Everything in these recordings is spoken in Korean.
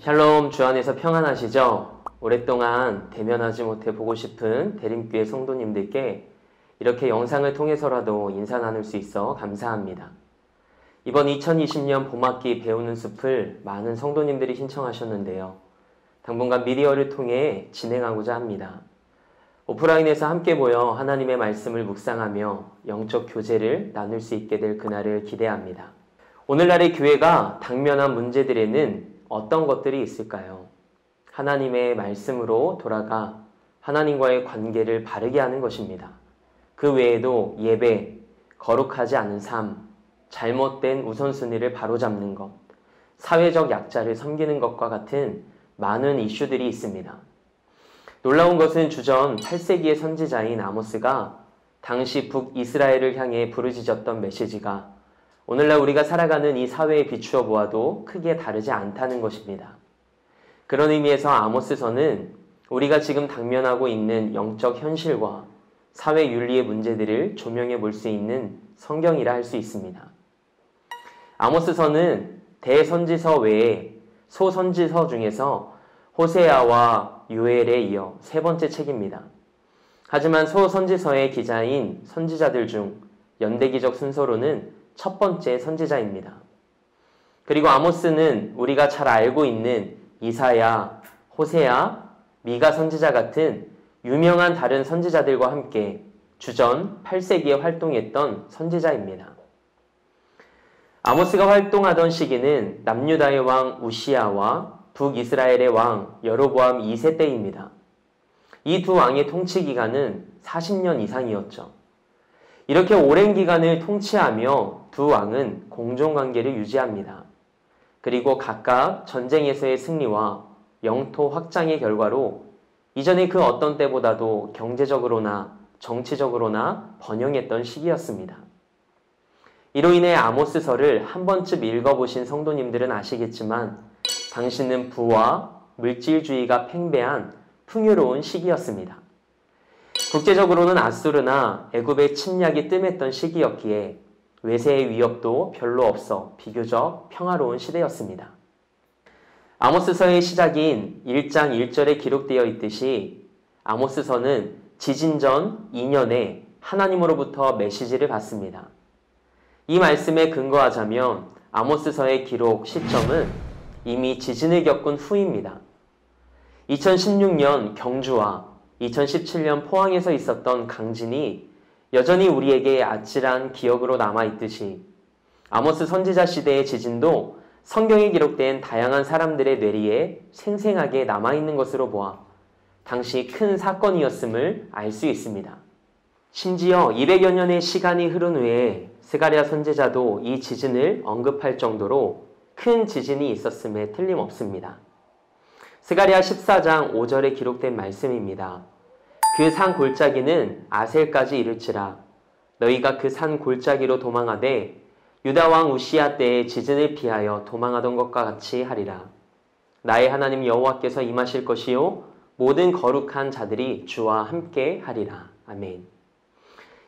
샬롬, 주 안에서 평안하시죠? 오랫동안 대면하지 못해 보고 싶은 대림교회 성도님들께 이렇게 영상을 통해서라도 인사 나눌 수 있어 감사합니다. 이번 2020년 봄학기 배우는 숲을 많은 성도님들이 신청하셨는데요. 당분간 미디어를 통해 진행하고자 합니다. 오프라인에서 함께 모여 하나님의 말씀을 묵상하며 영적 교제를 나눌 수 있게 될 그날을 기대합니다. 오늘날의 교회가 당면한 문제들에는 어떤 것들이 있을까요? 하나님의 말씀으로 돌아가 하나님과의 관계를 바르게 하는 것입니다. 그 외에도 예배, 거룩하지 않은 삶, 잘못된 우선순위를 바로잡는 것, 사회적 약자를 섬기는 것과 같은 많은 이슈들이 있습니다. 놀라운 것은 주전 8세기의 선지자인 아모스가 당시 북이스라엘을 향해 부르짖었던 메시지가 오늘날 우리가 살아가는 이 사회에 비추어 보아도 크게 다르지 않다는 것입니다. 그런 의미에서 아모스서는 우리가 지금 당면하고 있는 영적 현실과 사회 윤리의 문제들을 조명해 볼 수 있는 성경이라 할 수 있습니다. 아모스서는 대선지서 외에 소선지서 중에서 호세아와 요엘에 이어 세 번째 책입니다. 하지만 소선지서의 기자인 선지자들 중 연대기적 순서로는 첫 번째 선지자입니다. 그리고 아모스는 우리가 잘 알고 있는 이사야, 호세아, 미가 선지자 같은 유명한 다른 선지자들과 함께 주전 8세기에 활동했던 선지자입니다. 아모스가 활동하던 시기는 남유다의 왕 우시아와 북이스라엘의 왕 여로보암 2세 때입니다. 이 두 왕의 통치 기간은 40년 이상이었죠. 이렇게 오랜 기간을 통치하며 두 왕은 공종관계를 유지합니다. 그리고 각각 전쟁에서의 승리와 영토 확장의 결과로 이전의 그 어떤 때보다도 경제적으로나 정치적으로나 번영했던 시기였습니다. 이로 인해 아모스서를 한 번쯤 읽어보신 성도님들은 아시겠지만 당시는 부와 물질주의가 팽배한 풍요로운 시기였습니다. 국제적으로는 아수르나 애굽의 침략이 뜸했던 시기였기에 외세의 위협도 별로 없어 비교적 평화로운 시대였습니다. 아모스서의 시작인 1장 1절에 기록되어 있듯이 아모스서는 지진 전 2년에 하나님으로부터 메시지를 받습니다. 이 말씀에 근거하자면 아모스서의 기록 시점은 이미 지진을 겪은 후입니다. 2016년 경주와 2017년 포항에서 있었던 강진이 여전히 우리에게 아찔한 기억으로 남아있듯이 아모스 선지자 시대의 지진도 성경에 기록된 다양한 사람들의 뇌리에 생생하게 남아있는 것으로 보아 당시 큰 사건이었음을 알 수 있습니다. 심지어 200여 년의 시간이 흐른 후에 스가랴 선지자도 이 지진을 언급할 정도로 큰 지진이 있었음에 틀림없습니다. 스가랴 14장 5절에 기록된 말씀입니다. 그 산 골짜기는 아셀까지 이를지라 너희가 그 산 골짜기로 도망하되 유다 왕 우시야 때에 지진을 피하여 도망하던 것과 같이 하리라. 나의 하나님 여호와께서 임하실 것이요 모든 거룩한 자들이 주와 함께 하리라. 아멘.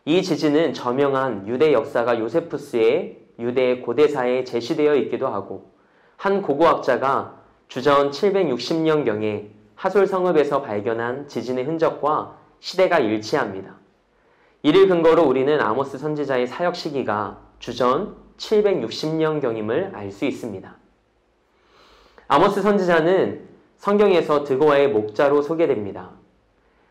이 지진은 저명한 유대 역사가 요세푸스의 유대 고대사에 제시되어 있기도 하고 한 고고학자가 주전 760년경에 하솔 성읍에서 발견한 지진의 흔적과 시대가 일치합니다. 이를 근거로 우리는 아모스 선지자의 사역 시기가 주전 760년경임을 알 수 있습니다. 아모스 선지자는 성경에서 드고아의 목자로 소개됩니다.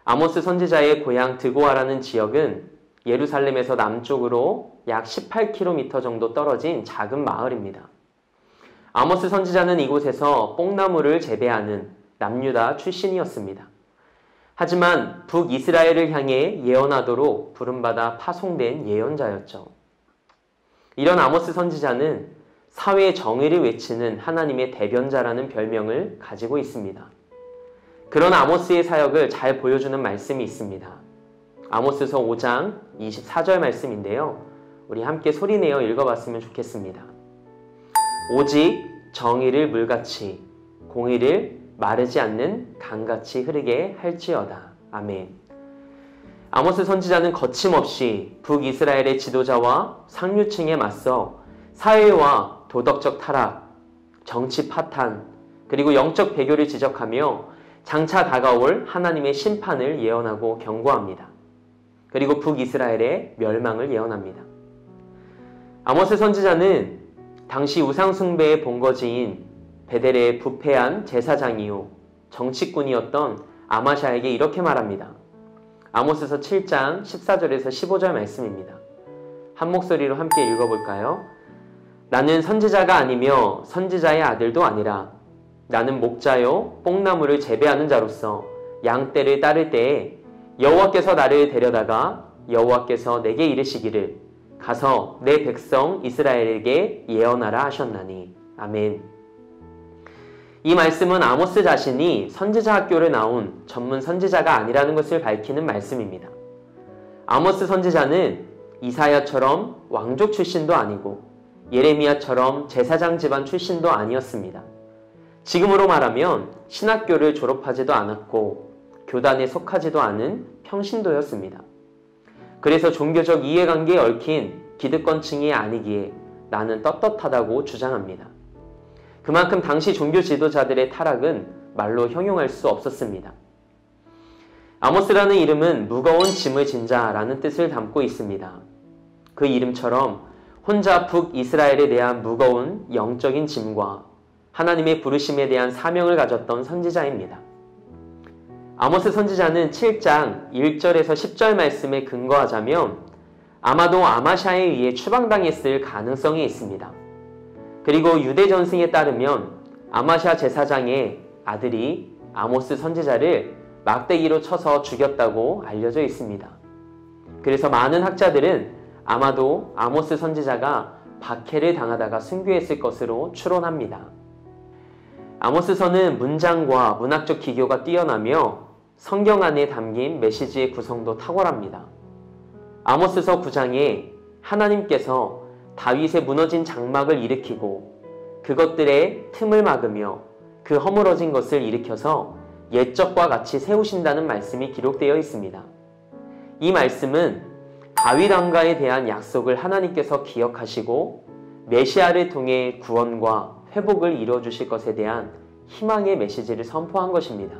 아모스 선지자의 고향 드고아라는 지역은 예루살렘에서 남쪽으로 약 18km 정도 떨어진 작은 마을입니다. 아모스 선지자는 이곳에서 뽕나무를 재배하는 남유다 출신이었습니다. 하지만 북이스라엘을 향해 예언하도록 부름받아 파송된 예언자였죠. 이런 아모스 선지자는 사회의 정의를 외치는 하나님의 대변자라는 별명을 가지고 있습니다. 그런 아모스의 사역을 잘 보여주는 말씀이 있습니다. 아모스서 5장 24절 말씀인데요. 우리 함께 소리내어 읽어봤으면 좋겠습니다. 오직 정의를 물같이 공의를 마르지 않는 강같이 흐르게 할지어다. 아멘. 아모스 선지자는 거침없이 북이스라엘의 지도자와 상류층에 맞서 사회와 도덕적 타락, 정치 파탄, 그리고 영적 배교를 지적하며 장차 다가올 하나님의 심판을 예언하고 경고합니다. 그리고 북이스라엘의 멸망을 예언합니다. 아모스 선지자는 당시 우상숭배의 본거지인 베델의 부패한 제사장이요 정치꾼이었던 아마샤에게 이렇게 말합니다. 아모스서 7장 14절에서 15절 말씀입니다. 한 목소리로 함께 읽어볼까요? 나는 선지자가 아니며 선지자의 아들도 아니라 나는 목자요 뽕나무를 재배하는 자로서 양떼를 따를 때에 여호와께서 나를 데려다가 여호와께서 내게 이르시기를 가서 내 백성 이스라엘에게 예언하라 하셨나니. 아멘. 이 말씀은 아모스 자신이 선지자 학교를 나온 전문 선지자가 아니라는 것을 밝히는 말씀입니다. 아모스 선지자는 이사야처럼 왕족 출신도 아니고 예레미야처럼 제사장 집안 출신도 아니었습니다. 지금으로 말하면 신학교를 졸업하지도 않았고 교단에 속하지도 않은 평신도였습니다. 그래서 종교적 이해관계에 얽힌 기득권층이 아니기에 나는 떳떳하다고 주장합니다. 그만큼 당시 종교 지도자들의 타락은 말로 형용할 수 없었습니다. 아모스라는 이름은 무거운 짐을 진 자라는 뜻을 담고 있습니다. 그 이름처럼 혼자 북이스라엘에 대한 무거운 영적인 짐과 하나님의 부르심에 대한 사명을 가졌던 선지자입니다. 아모스 선지자는 7장 1절에서 10절 말씀에 근거하자면 아마도 아마샤에 의해 추방당했을 가능성이 있습니다. 그리고 유대 전승에 따르면 아마샤 제사장의 아들이 아모스 선지자를 막대기로 쳐서 죽였다고 알려져 있습니다. 그래서 많은 학자들은 아마도 아모스 선지자가 박해를 당하다가 순교했을 것으로 추론합니다. 아모스서는 문장과 문학적 기교가 뛰어나며 성경 안에 담긴 메시지의 구성도 탁월합니다. 아모스서 9장에 하나님께서 다윗의 무너진 장막을 일으키고 그것들의 틈을 막으며 그 허물어진 것을 일으켜서 옛적과 같이 세우신다는 말씀이 기록되어 있습니다. 이 말씀은 다윗 왕가에 대한 약속을 하나님께서 기억하시고 메시아를 통해 구원과 회복을 이루어주실 것에 대한 희망의 메시지를 선포한 것입니다.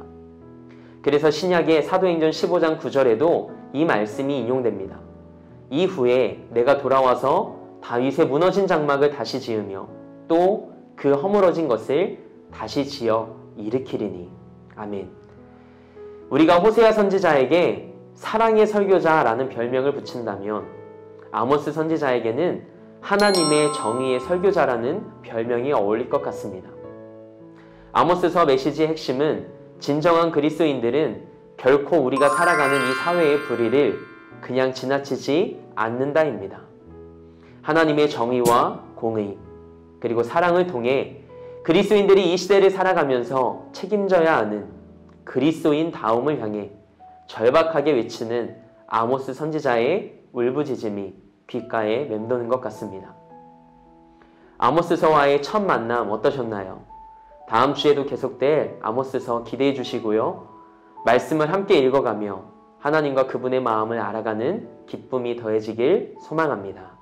그래서 신약의 사도행전 15장 9절에도 이 말씀이 인용됩니다. 이후에 내가 돌아와서 다윗의 무너진 장막을 다시 지으며 또 그 허물어진 것을 다시 지어 일으키리니. 아멘. 우리가 호세아 선지자에게 사랑의 설교자라는 별명을 붙인다면 아모스 선지자에게는 하나님의 정의의 설교자라는 별명이 어울릴 것 같습니다. 아모스서 메시지의 핵심은 진정한 그리스도인들은 결코 우리가 살아가는 이 사회의 불의를 그냥 지나치지 않는다입니다. 하나님의 정의와 공의 그리고 사랑을 통해 그리스도인들이 이 시대를 살아가면서 책임져야 하는 그리스도인다움을 향해 절박하게 외치는 아모스 선지자의 울부짖음이 귓가에 맴도는 것 같습니다. 아모스서와의 첫 만남 어떠셨나요? 다음 주에도 계속될 아모스서 기대해 주시고요. 말씀을 함께 읽어가며 하나님과 그분의 마음을 알아가는 기쁨이 더해지길 소망합니다.